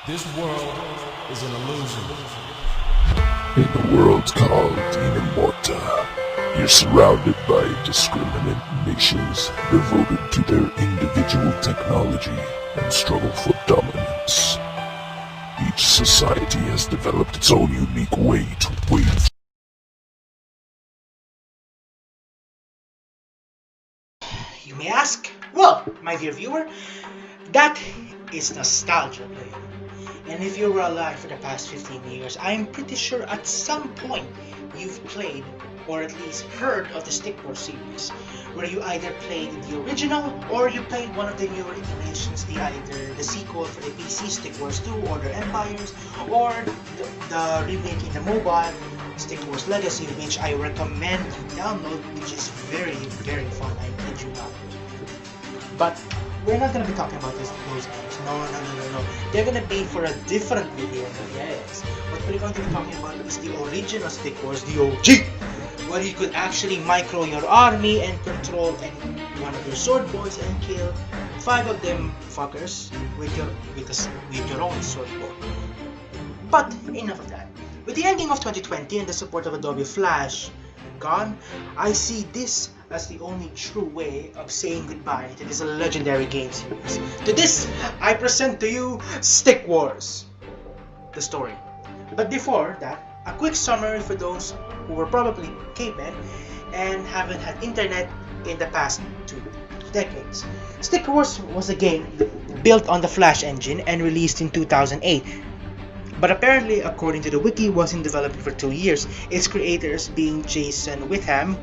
This world is an illusion. In a world called Inamorta, you're surrounded by indiscriminate nations devoted to their individual technology and struggle for dominance. Each society has developed its own unique way to wage. You may ask? Well, my dear viewer, that is nostalgia playing. And if you were alive for the past 15 years, I'm pretty sure at some point you've played or at least heard of the Stick Wars series, where you either played the original or you played one of the newer iterations, either the sequel for the PC Stick Wars 2 or the Empires, or the remake in the mobile Stick Wars Legacy, which I recommend you download, which is very, very fun, I kid you not. But we're not gonna be talking about those games. No. They're gonna be for a different video, yes. What we're going to be talking about is the original Stick Wars, the OG, where you could actually micro your army and control any one of your sword boys and kill 5 of them fuckers with your own sword bow. But enough of that. With the ending of 2020 and the support of Adobe Flash gone, I see this as the only true way of saying goodbye to this legendary game series. To this, I present to you Stick Wars, the story. But before that, a quick summary for those who were probably cavemen and haven't had internet in the past 2 decades. Stick Wars was a game built on the Flash engine and released in 2008. But apparently, according to the wiki, was in development for 2 years, its creators being Jason Witham,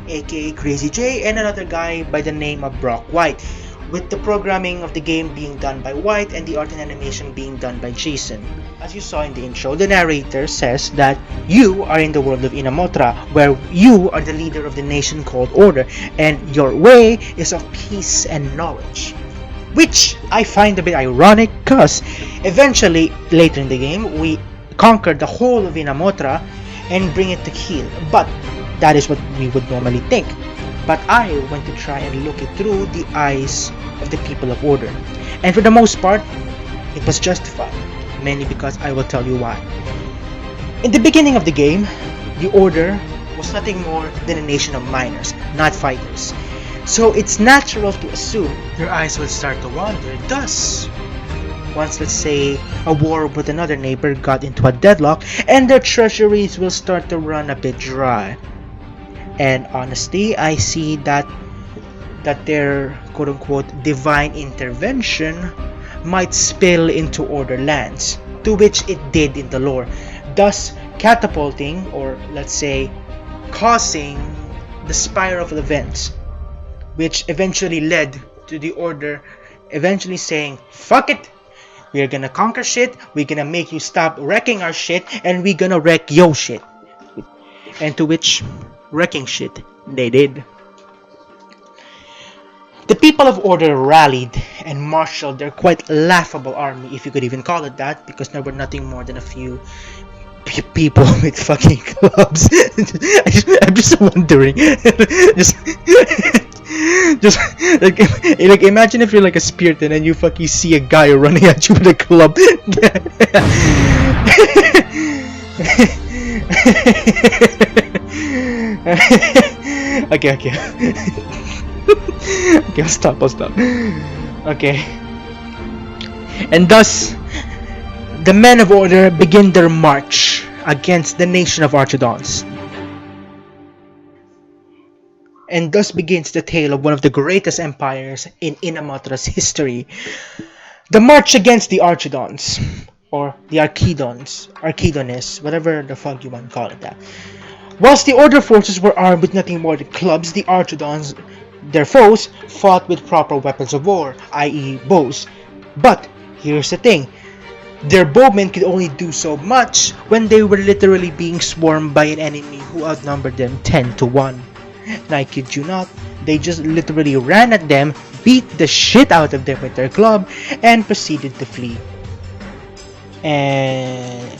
aka Crazy J, and another guy by the name of Brock White, with the programming of the game being done by White and the art and animation being done by Jason. As you saw in the intro, the narrator says that you are in the world of Inamotra, where you are the leader of the nation called Order, and your way is of peace and knowledge. Which I find a bit ironic, cause eventually, later in the game, we conquer the whole of Inamotra and bring it to heel. But that is what we would normally think. But I went to try and look it through the eyes of the people of Order. And for the most part, it was justified. Mainly because I will tell you why. In the beginning of the game, the Order was nothing more than a nation of miners, not fighters. So it's natural to assume their eyes will start to wander. Thus, once let's say a war with another neighbor got into a deadlock, and their treasuries will start to run a bit dry. And honestly, I see that their quote-unquote divine intervention might spill into Order lands, to which it did in the lore, thus catapulting, or let's say causing, the spiral of events, which eventually led to the Order eventually saying, fuck it, we're gonna conquer shit, we're gonna make you stop wrecking our shit, and we're gonna wreck yo shit. And to which, wrecking shit, they did. The people of Order rallied and marshaled their quite laughable army, if you could even call it that, because there were nothing more than a few people with fucking clubs. I'm just wondering. just like imagine if you're like a spirit and then you fucking see a guy running at you with a club. Okay. Okay, I'll stop. Okay. And thus, the men of Order begin their march against the nation of Archodons. And thus begins the tale of one of the greatest empires in Inamotra's history. The march against the Archodons, or the Archidones, whatever the fuck you want to call it that. Whilst the Order forces were armed with nothing more than clubs, the Archodons, their foes, fought with proper weapons of war, i.e. bows. But here's the thing. Their bowmen could only do so much when they were literally being swarmed by an enemy who outnumbered them 10 to 1. And I kid you not, they just literally ran at them, beat the shit out of them with their club, and proceeded to flee. And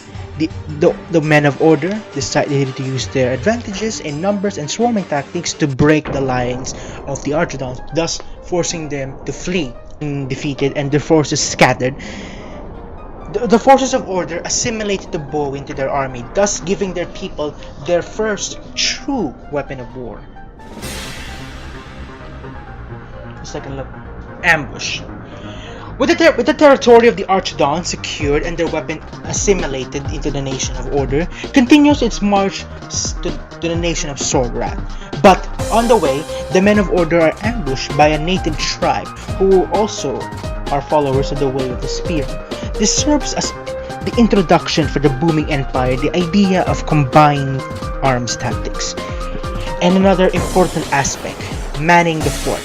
the men of Order decided to use their advantages in numbers and swarming tactics to break the lines of the Archodons, thus forcing them to flee. Defeated and their forces scattered, The forces of order assimilated the bow into their army, thus giving their people their first true weapon of war. Second look. Ambush. With the territory of the Archidons secured and their weapon assimilated into the nation of Order, continues its march to the nation of Swordrat. But on the way, the men of Order are ambushed by a native tribe who also are followers of the Way of the Spear. This serves as the introduction for the booming empire, the idea of combined arms tactics. And another important aspect, manning the fort.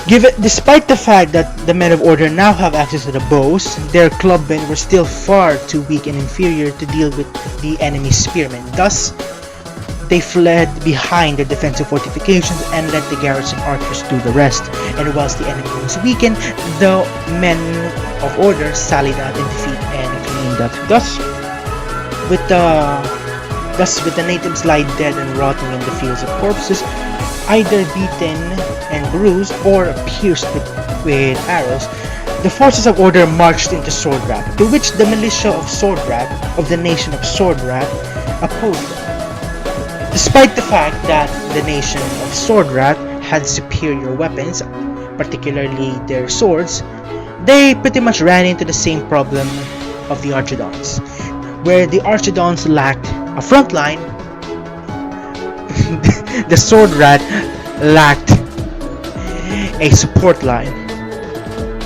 Despite the fact that the men of Order now have access to the bows, their clubmen were still far too weak and inferior to deal with the enemy's spearmen. Thus, they fled behind their defensive fortifications and let the garrison archers do the rest. And whilst the enemy was weakened, the men of Order sallied out in defeat and claimed that. Thus, with the natives lie dead and rotting in the fields of corpses, either beaten and bruised or pierced with arrows, the forces of Order marched into Swordrat, to which the militia of Swordrat, of the nation of Swordrat, opposed them. Despite the fact that the nation of Swordrat had superior weapons, particularly their swords, they pretty much ran into the same problem of the Archidons, where the Archidons lacked a front line. The Swordrat lacked a support line.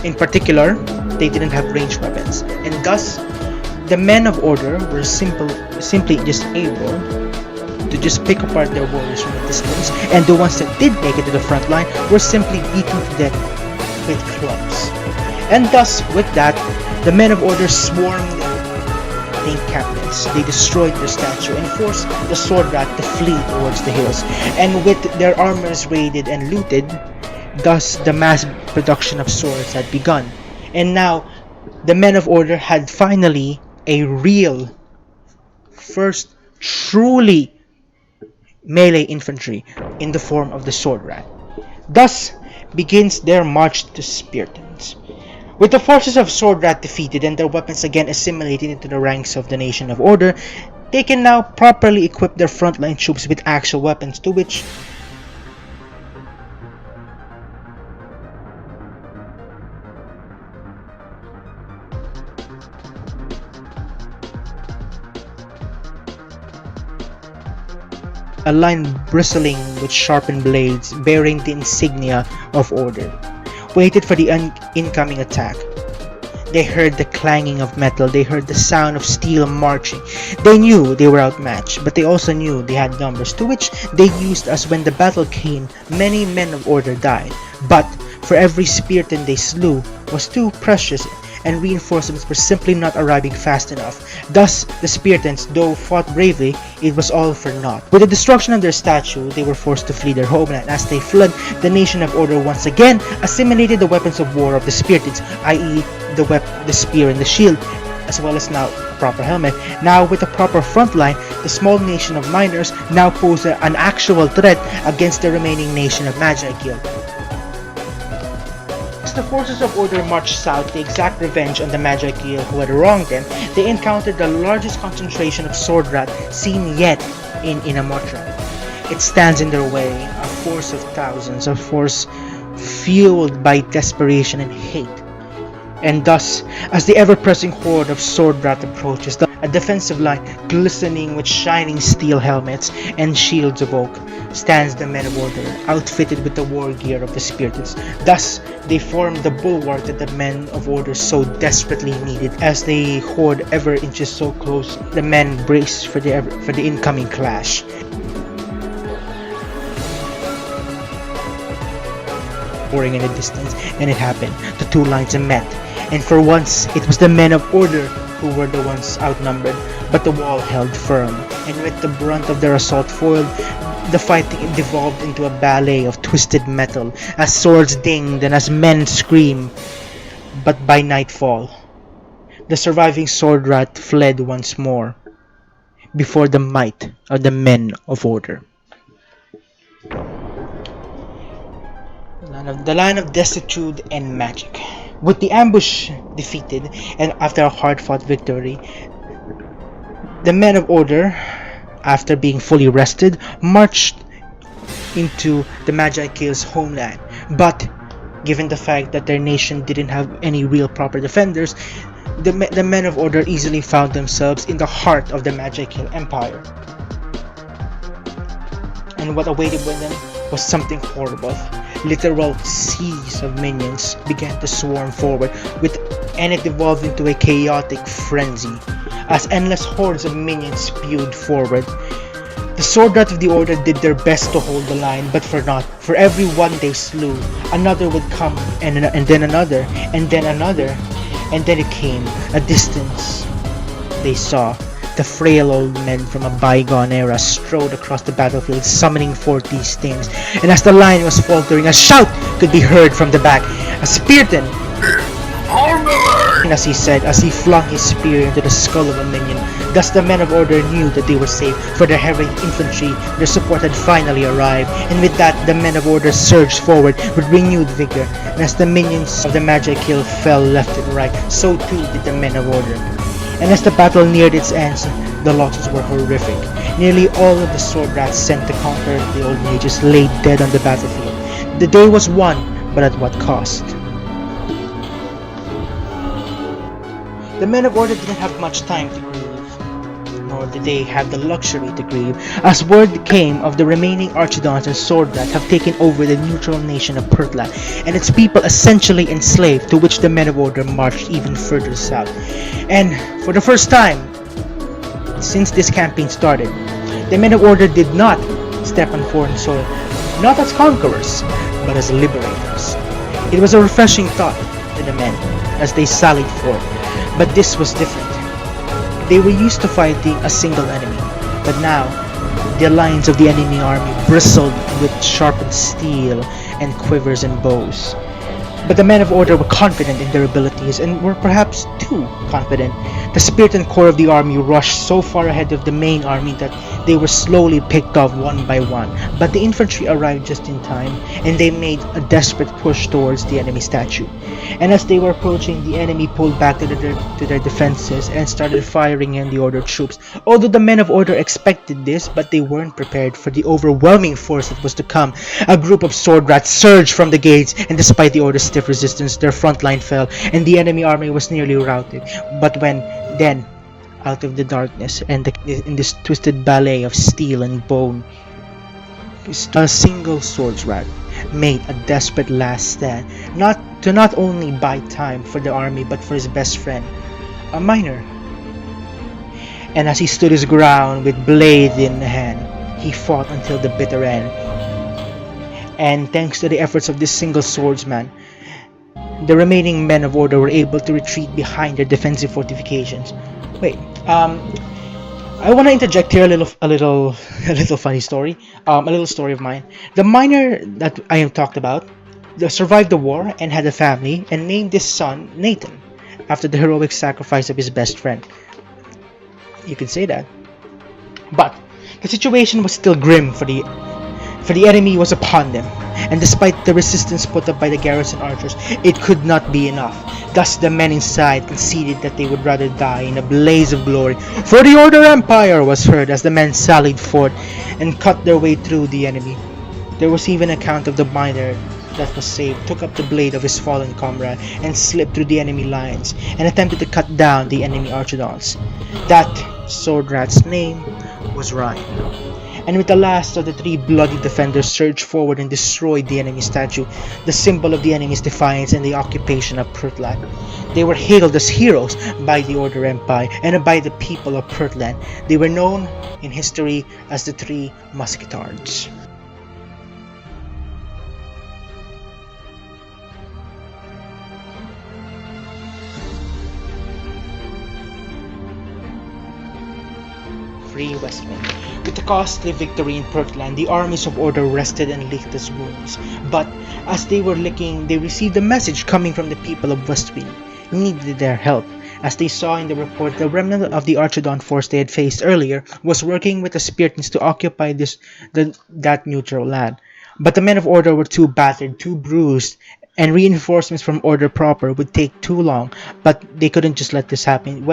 In particular, they didn't have ranged weapons, and thus the men of Order were simply just able to just pick apart their warriors from a distance, and the ones that did make it to the front line were simply beaten to death with clubs. And thus, with that, the men of Order swarmed the encampments. They destroyed their statue and forced the Swordrat to flee towards the hills. And with their armors raided and looted, thus the mass production of swords had begun. And now, the men of Order had finally a real, first truly melee infantry in the form of the Swordrat. Thus begins their march to Speartons. With the forces of Swordrat defeated and their weapons again assimilated into the ranks of the nation of Order, they can now properly equip their frontline troops with actual weapons, to which a line bristling with sharpened blades bearing the insignia of Order waited for the incoming attack. They heard the clanging of metal, they heard the sound of steel marching. They knew they were outmatched, but they also knew they had numbers, to which they used as when the battle came, many men of Order died. But for every Spearton they slew was too precious, and reinforcements were simply not arriving fast enough. Thus, the Speartons, though fought bravely, it was all for naught. With the destruction of their statue, they were forced to flee their homeland. As they fled, the nation of Order once again assimilated the weapons of war of the Speartons, i.e. the spear and the shield, as well as now a proper helmet. Now, with a proper front line, the small nation of miners now pose an actual threat against the remaining nation of Magi Guild. As the forces of Order marched south to exact revenge on the Magi Guild who had wronged them, they encountered the largest concentration of Swordrat seen yet in Inamotra. It stands in their way, a force of thousands, a force fueled by desperation and hate. And thus, as the ever-pressing horde of Swordrat approaches, a defensive line glistening with shining steel helmets and shields of oak, stands the men of Order, outfitted with the war gear of the Speartons. Thus, they form the bulwark that the men of Order so desperately needed. As the horde ever inches so close, the men brace for the incoming clash. Pouring in the distance, and it happened. The two lines met, and for once, it was the men of Order who were the ones outnumbered, but the wall held firm, and with the brunt of their assault foiled, the fighting devolved into a ballet of twisted metal, as swords dinged and as men screamed. But by nightfall, the surviving Swordrat fled once more, before the might of the men of Order. The line of destitute and magic. With the ambush defeated, and after a hard-fought victory, the men of order, after being fully rested, marched into the Magi Kill's homeland. But given the fact that their nation didn't have any real proper defenders, the men of order easily found themselves in the heart of the Magi Kill Empire. And what awaited them was something horrible. Literal seas of minions began to swarm forward, and it evolved into a chaotic frenzy as endless hordes of minions spewed forward. The Sword Rat of the Order did their best to hold the line, but for naught. For every one they slew, another would come, and then another, and then another, and then it came. A distance they saw the frail old men from a bygone era strode across the battlefield, summoning forth these things. And as the line was faltering, a shout could be heard from the back. A spearman, as he said, as he flung his spear into the skull of a minion. Thus the men of order knew that they were safe, for their heroic infantry, their support had finally arrived. And with that, the men of order surged forward with renewed vigor. And as the minions of the Magi Kill fell left and right, so too did the men of order. And as the battle neared its end, the losses were horrific. Nearly all of the Sword Rats sent to conquer the old mages lay dead on the battlefield. The day was won, but at what cost? The men of order didn't have much time to grieve, nor did they have the luxury to grieve, as word came of the remaining Archidons and Sword Rat have taken over the neutral nation of Pertla, and its people essentially enslaved, to which the men of order marched even further south. And for the first time since this campaign started, the men of order did not step on foreign soil, not as conquerors, but as liberators. It was a refreshing thought to the men as they sallied forth. But this was different. They were used to fighting a single enemy, but now the lines of the enemy army bristled with sharpened steel and quivers and bows. But the men of order were confident in their abilities, and were perhaps too confident. The spirit and core of the army rushed so far ahead of the main army that they were slowly picked off one by one. But the infantry arrived just in time, and they made a desperate push towards the enemy statue. And as they were approaching, the enemy pulled back to their defenses and started firing in the order troops. Although the men of order expected this, but they weren't prepared for the overwhelming force that was to come. A group of Sword Rats surged from the gates, and despite the order's stiff resistance, their front line fell, and the enemy army was nearly routed. But then, out of the darkness and in this twisted ballet of steel and bone, a single Sword Rat made a desperate last stand, not only buy time for the army, but for his best friend, a miner. And as he stood his ground with blade in hand, he fought until the bitter end. And thanks to the efforts of this single swordsman, the remaining men of order were able to retreat behind their defensive fortifications. Wait, I want to interject here a little funny story, a little story of mine. The miner that I have talked about survived the war and had a family, and named his son Nathan after the heroic sacrifice of his best friend. You could say that. But the situation was still grim, for the enemy was upon them, and despite the resistance put up by the garrison archers, it could not be enough. Thus the men inside conceded that they would rather die in a blaze of glory. "For the Order Empire!" was heard as the men sallied forth and cut their way through the enemy. There was even an account of the miner that was saved, took up the blade of his fallen comrade and slipped through the enemy lines and attempted to cut down the enemy Archidons. That Sword Rat's name was Ryan. And with the last of the three bloody defenders surged forward and destroyed the enemy statue, the symbol of the enemy's defiance and the occupation of Pertland. They were hailed as heroes by the Order Empire and by the people of Pertland. They were known in history as the Three Musketards. Free Westwind. With the costly victory in Pertland, the armies of order rested and licked its wounds. But as they were licking, they received a message coming from the people of Westwind, who needed their help. As they saw in the report, the remnant of the Archidon force they had faced earlier was working with the Spiritans to occupy that neutral land. But the men of order were too battered, too bruised, and reinforcements from Order proper would take too long, but they couldn't just let this happen.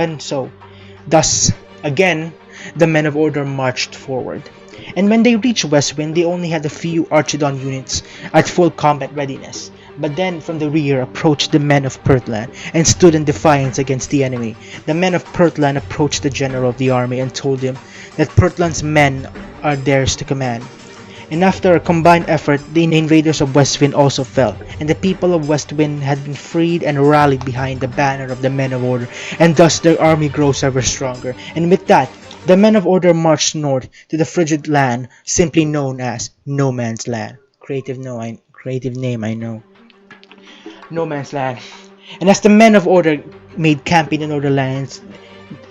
Thus, again, the men of Order marched forward. And when they reached Westwind, they only had a few Archidon units at full combat readiness. But then from the rear approached the men of Pertland and stood in defiance against the enemy. The men of Pertland approached the general of the army and told him that Pertland's men are theirs to command. And after a combined effort, the invaders of Westwind also fell, and the people of Westwind had been freed and rallied behind the banner of the men of Order, and thus their army grows ever stronger. And with that, the men of Order marched north to the frigid land simply known as No Man's Land. Creative name, I know. No Man's Land. And as the men of Order made camp in the northern lands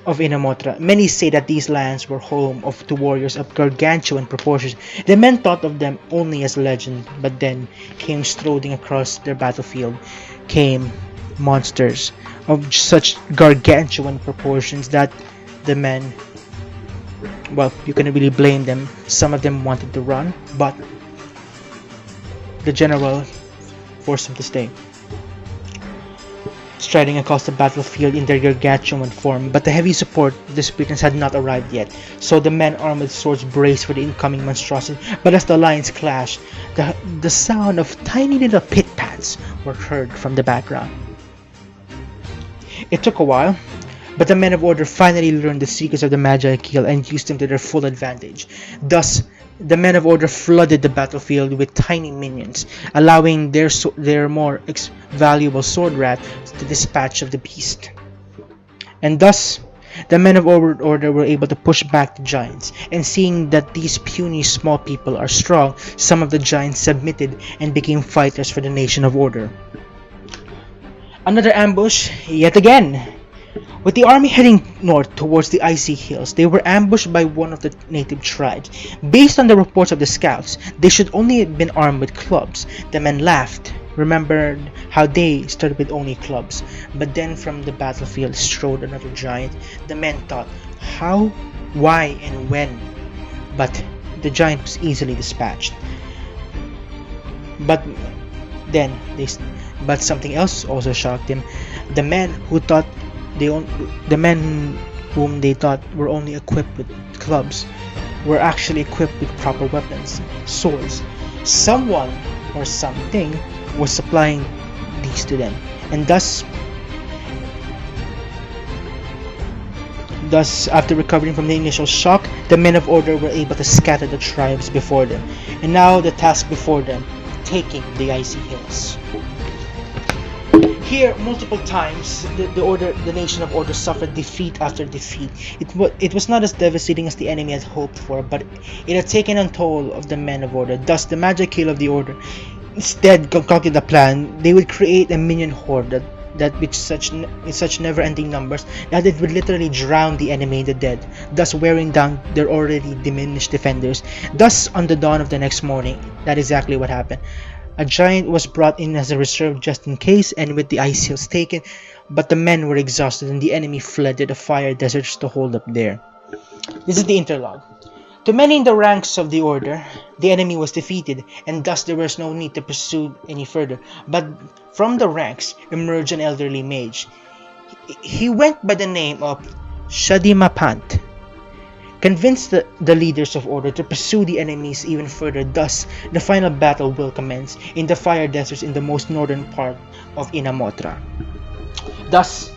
of Inamotra, many say that these lands were home to warriors of gargantuan proportions. The men thought of them only as legend, but then came strolling across their battlefield came monsters of such gargantuan proportions that the men, well, you couldn't really blame them. Some of them wanted to run, but the general forced them to stay, striding across the battlefield in their gargantuan form. But the heavy support of the Spartans had not arrived yet, so the men armed with swords braced for the incoming monstrosity. But as the lines clashed, the sound of tiny little pit-pats were heard from the background. It took a while, but the men of Order finally learned the secrets of the Magi Kill and used them to their full advantage. Thus, the men of Order flooded the battlefield with tiny minions, allowing their more valuable sword rat to dispatch of the beast. And thus, the men of Order were able to push back the giants, and seeing that these puny small people are strong, some of the giants submitted and became fighters for the nation of Order. Another ambush, yet again. With the army heading north towards the icy hills, they were ambushed by one of the native tribes. Based on the reports of the scouts, they should only have been armed with clubs. The men laughed, remembered how they started with only clubs. But then from the battlefield strode another giant. The men thought, how, why, and when? But the giant was easily dispatched. But something else also shocked him. The men whom they thought were only equipped with clubs were actually equipped with proper weapons, swords. Someone or something was supplying these to them, and thus after recovering from the initial shock, the men of Order were able to scatter the tribes before them. And now the task before them, taking the icy hills. Here, multiple times, the nation of Order suffered defeat after defeat. It was not as devastating as the enemy had hoped for, but it had taken a toll of the men of Order. Thus, the Magic Kill of the Order instead concocted a plan. They would create a minion horde that with such never-ending numbers that it would literally drown the enemy in the dead, thus wearing down their already diminished defenders. Thus, on the dawn of the next morning, that is exactly what happened. A giant was brought in as a reserve just in case, and with the ice hills taken, but the men were exhausted and the enemy fled to the fire deserts to hold up there. This is the interlog. To many in the ranks of the Order, the enemy was defeated, and thus there was no need to pursue any further. But from the ranks emerged an elderly mage. He went by the name of Shadimapant, convinced the leaders of Order to pursue the enemies even further. Thus, the final battle will commence in the fire deserts in the most northern part of Inamotra. Thus,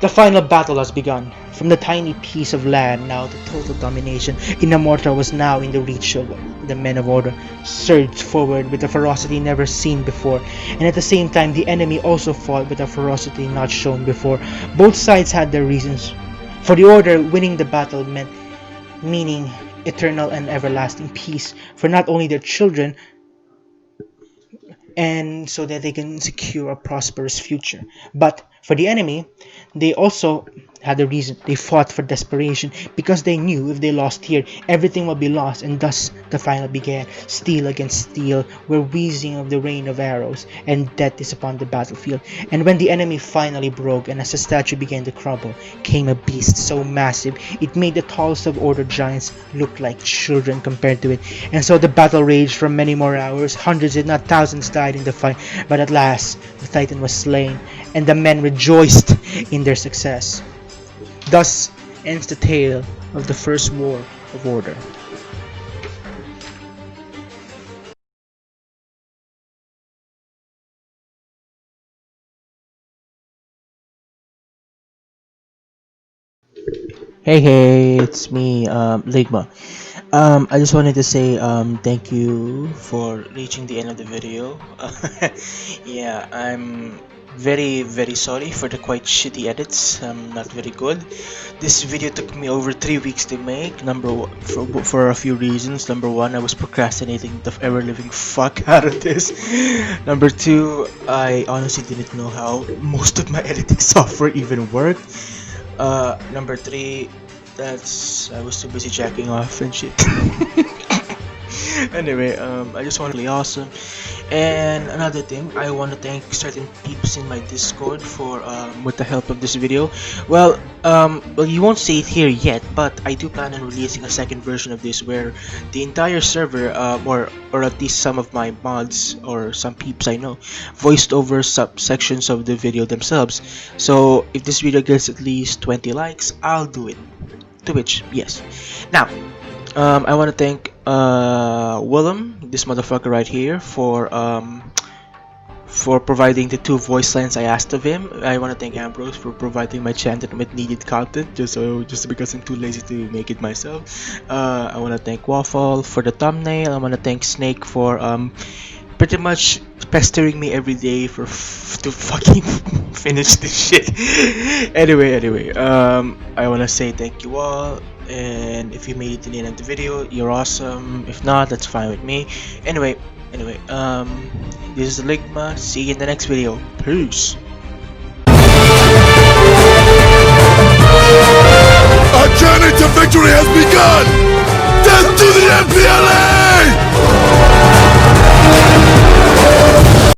the final battle has begun. From the tiny piece of land now to total domination, Inamotra was now in the reach of the men of Order, surged forward with a ferocity never seen before, and at the same time the enemy also fought with a ferocity not shown before. Both sides had their reasons. For the Order, winning the battle meaning eternal and everlasting peace for not only their children, and so that they can secure a prosperous future, but for the enemy, they also had a reason. They fought for desperation because they knew if they lost here, everything would be lost, and thus the final began. Steel against steel, where wheezing of the rain of arrows, and death is upon the battlefield. And when the enemy finally broke, and as the statue began to crumble, came a beast so massive it made the tallest of order giants look like children compared to it. And so the battle raged for many more hours. Hundreds, if not thousands, died in the fight, but at last the Titan was slain, and the men rejoiced in their success. Thus ends the tale of the First War of Order. Hey, it's me, Ligma. I just wanted to say thank you for reaching the end of the video. Yeah, I'm very sorry for the quite shitty edits. Not very good. This video took me over 3 weeks to make. For a few reasons. Number one, I was procrastinating the ever living fuck out of this. Number two, I honestly didn't know how most of my editing software even worked. Number three, I was too busy jacking off and shit. Anyway, I just want to be awesome. And another thing, I want to thank certain peeps in my Discord for with the help of this video. Well, you won't see it here yet, but I do plan on releasing a second version of this where the entire server, or at least some of my mods or some peeps I know, voiced over subsections of the video themselves. So if this video gets at least 20 likes, I'll do it. To which, yes. Now, I want to thank Willem, this motherfucker right here, for providing the 2 voice lines I asked of him. I want to thank Ambrose for providing my channel with needed content, just because I'm too lazy to make it myself. I want to thank Waffle for the thumbnail. I want to thank Snake for pretty much pestering me every day to fucking finish this shit. Anyway, I want to say thank you all. And if you made it to the end of the video, you're awesome. If not, that's fine with me. Anyway, this is Ligma. See you in the next video. Peace. Our journey to victory has begun! Death to the MPLA!